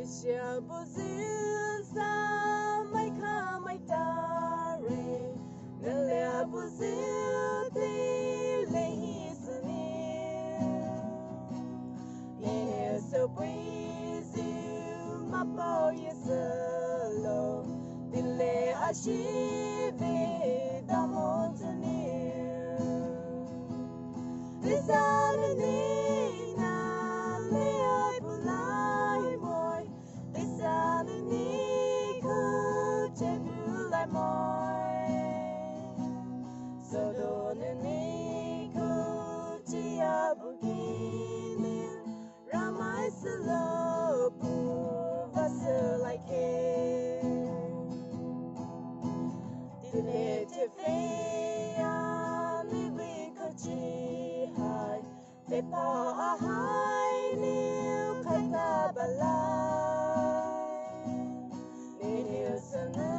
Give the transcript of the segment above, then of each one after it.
Leshia buyu samai khamai taore Leshia buyu ti lehisani Yesu buyu mapo yesalo Dile ashive damontani Lisanani na leai pulai moi Lisanani ku chebulai moi Sodonani ku chiabugini Ramai salopu vasalai ke Dile te feia liwi kochi hai Te pa hai ni kaita balai Ni sana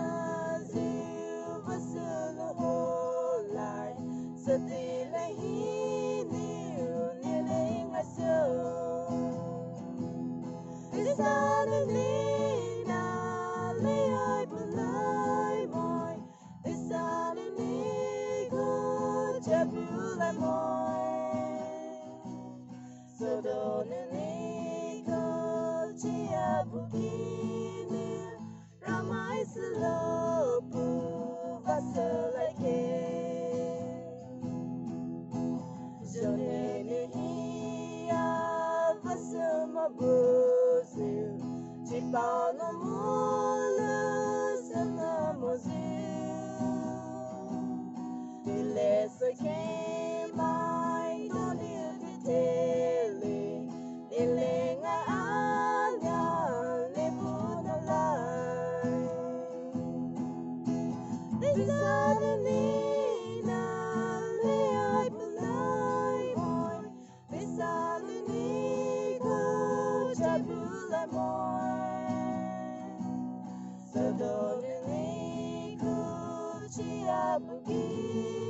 ziu vasulu holai Satile hi ni ngaso Isana ni na leai pulai moi Isana ni ko chebulai moi Sodonani ko chiabugini Ramai salopu vasalai ke Jonene hiya vasama buzu Chipano mulu sana mozu Dile sake mai doni tele Dile nga anya lebuna lai Lisanani na leai pulai moi Lisanani ko chebulai moi Sodonani ku chiabugini